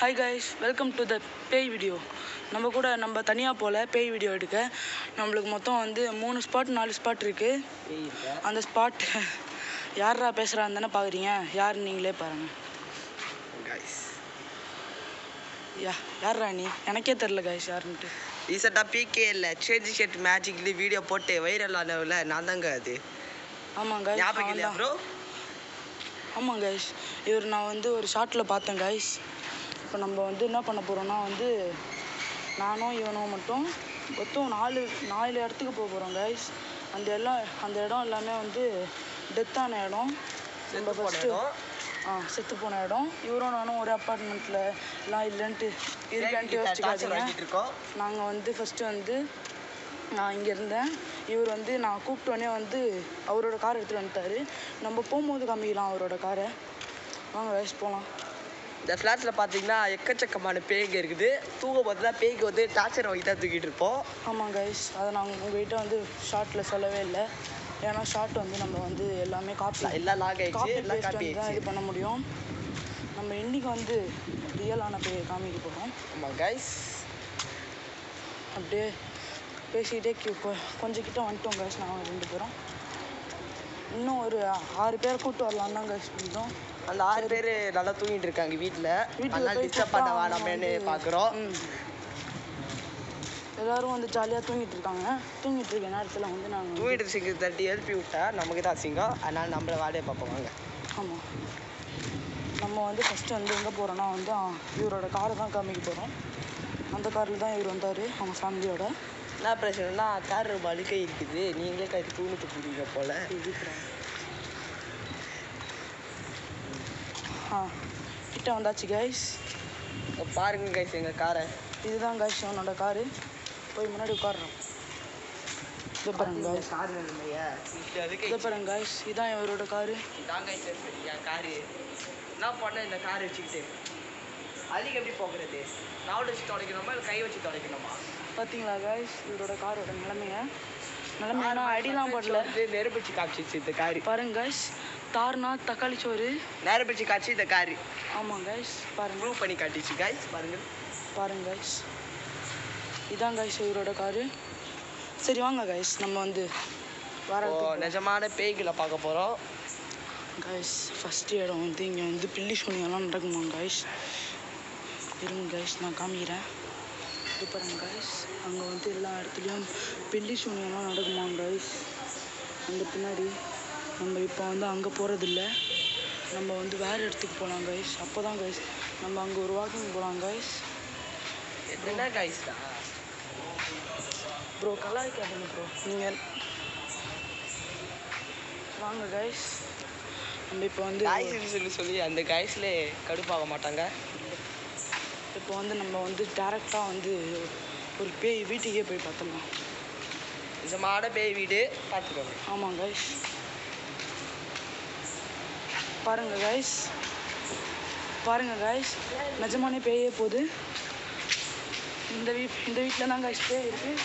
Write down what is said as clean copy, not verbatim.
Hi guys, welcome to the பேய் video. நம்ம தனியாக போல் பேய் வீடியோ எடுக்க. நம்மளுக்கு மொத்தம் வந்து 3 ஸ்பாட் 4 ஸ்பாட் இருக்குது. அந்த ஸ்பாட் யாரா பேசுகிறான்னு தானே பார்க்குறீங்க. யார் நீங்களே பாருங்கள். யாரா நீ? எனக்கே தெரில கைஸ் யாருன்ட்டு. ரீசெண்டாக பிகே இல்லை சேஞ்ச் ஷர்ட் மேஜிக்லி வீடியோ போட்டு வைரல் ஆனவில் நான் தாங்க அது. ஆமாங்க ஞாபகம் இல்லையா ப்ரோ? ஆமாம் கைஸ், இவர் நான் வந்து ஒரு ஷார்ட்டில் பார்த்தேன் கைஸ். இப்போ நம்ம வந்து என்ன பண்ண போகிறோம்னா வந்து நானும் இவனும் மட்டும் மொத்தம் 4 இடத்துக்கு போக போகிறோம் கைஸ். அந்த இடம் எல்லாமே வந்து டெத்தான இடம். நம்ம ஃபஸ்ட்டு செத்து போன இடம். இவரும் நானும் ஒரு அப்பார்ட்மெண்ட்டில் எல்லாம் இல்லைன்ட்டு யோசிச்சுக்காதீங்க. நாங்கள் வந்து ஃபஸ்ட்டு வந்து நான் இங்கே இருந்தேன். இவர் வந்து நான் கூப்பிட்டோன்னே வந்து அவரோட கார் எடுத்துகிட்டு வந்துட்டார். நம்ம போகும்போது காமிக்கலாம் அவரோட காரை. வாங்க கைஸ் போகலாம். இந்த ஃப்ளாட்ஸில் பார்த்தீங்கன்னா எக்கச்சக்கமான பேய்ங்க இருக்குது. தூங்க போது தான் பேய்க்கு வந்து டார்ச்சர் வாங்கி தான் தூக்கிட்டு இருப்போம். ஆமாம் கைஸ், அதை நாங்கள் உங்கள்கிட்ட வந்து ஷார்ட்டில் சொல்லவே இல்லை. ஏன்னா ஷார்ட் வந்து நம்ம வந்து எல்லாமே எல்லாம் லாக் ஆகிடுச்சு, எல்லாம் தான் இது பண்ண முடியும். நம்ம இன்றைக்கி வந்து ரியலான பேயை காமிக்க போகிறோம். ஆமாம் கைஸ், அப்படியே பேசிக்கிட்டே கொஞ்சம் கிட்ட வந்துட்டோம் கைஸ். நாங்கள் 2 பேரும் இன்னும் ஒரு 6 பேரை கூப்பிட்டு வரலாம் தான் கைஸ் பண்ணிட்டோம். அந்த 6 பேர் நல்லா தூங்கிட்டு இருக்காங்க வீட்டில். அதெல்லாம் டிஸ்டர்ப் பண்ண வேணாமேன்னு பார்க்குறோம். எல்லோரும் வந்து ஜாலியாக தூங்கிட்டு இருக்க நேரத்தில் வந்து நாங்கள் தூங்கிட்டு சிங்கம் தட்டி எழுப்பி விட்டா நமக்கு தான் சிங்கம். அதனால் நம்மளை வேலையை பார்ப்போம் வாங்க. ஆமாம், நம்ம வந்து ஃபஸ்ட்டு வந்து எங்கே போகிறோன்னா வந்து இவரோட காரை தான் காமிக்க போகிறோம். அந்த காரில் தான் இவர் வந்தார் அவங்க ஃபேமிலியோட. என்ன பிரச்சனைனா கார் வழுக்கை இருக்குது. நீங்களே கட்டி தூங்கிட்டு போடுவீங்க போல். கிட்ட வந்தாச்சு கைஸ். பாருங்க கைஸ் எங்கள் காரை. இதுதான் கைஸ் அவனோட காரு. போய் முன்னாடி உட்காடுறோம். இதை பாருங்க கைஸ். இதை பாருங்க கைஸ், இதுதான் இவரோட காரு. இதான் கைஸ் என் காரு. என்ன பண்ண இந்த கார் வச்சுக்கிட்டு அதுக்கு எப்படி போகிறது? நாவல் வச்சு துடைக்கணுமா இல்லை கை வச்சு துடைக்கணுமா? பார்த்தீங்களா கைஸ் இவரோட காரோட நிலைமையான அடிலாம் படல. நெருப்பிச்சு காய்ச்சிச்சு இந்த காரு. பாருங்க கைஸ், தார்னா தக்காளி சோறு நெருப்பிச்சு காய்ச்சி இந்த காரு. ஆமாம் கைஸ், பாருங்க ப்ரூவ் பண்ணி காட்டிச்சு கைஸ். பாருங்க கைஸ், இதான் கைஸ் இவரோட காரு. சரி வாங்க கைஸ், நம்ம வந்து நிஜமான பேய்களை பார்க்க போகிறோம் கைஸ். ஃபஸ்ட்டு இடம் வந்து இங்கே வந்து பில்லி சூனியெல்லாம் நடக்குமா கைஸ். இருங்க கைஸ் நான் காமிக்கிறேன். இது பாருங்க கைஸ், அங்கே வந்து எல்லா இடத்துலையும் பில்லி சூனியெல்லாம் நடக்குமா கைஸ். அந்த பின்னாடி நம்ம இப்போ வந்து அங்கே போகிறதில்ல. நம்ம வந்து வேறு இடத்துக்கு போகலாம் கைஸ். அப்போ தான் கைஸ் நம்ம அங்கே ஒரு வாக்கிங் போகலாம் கைஸ். என்ன கைஸ்டா ப்ரோ கலாய்க்காதீங்க ப்ரோ. நீங்கள் வாங்க கைஸ். நம்ம இப்போ வந்து சொல்லி அந்த கைஸில் கடுப்பாக மாட்டாங்க. இப்போ வந்து நம்ம வந்து டேரெக்டாக வந்து ஒரு பேய் வீட்டுக்கே போய் பார்த்துடலாம். நிஜமான பேய் வீடு பார்த்துக்கோங்க. ஆமாம் கைஸ், பாருங்கள் கைஸ், நிஜமானே பேயே போகுது. இந்த வீட்டில் தான் கைஸ் பேய் இருக்குது.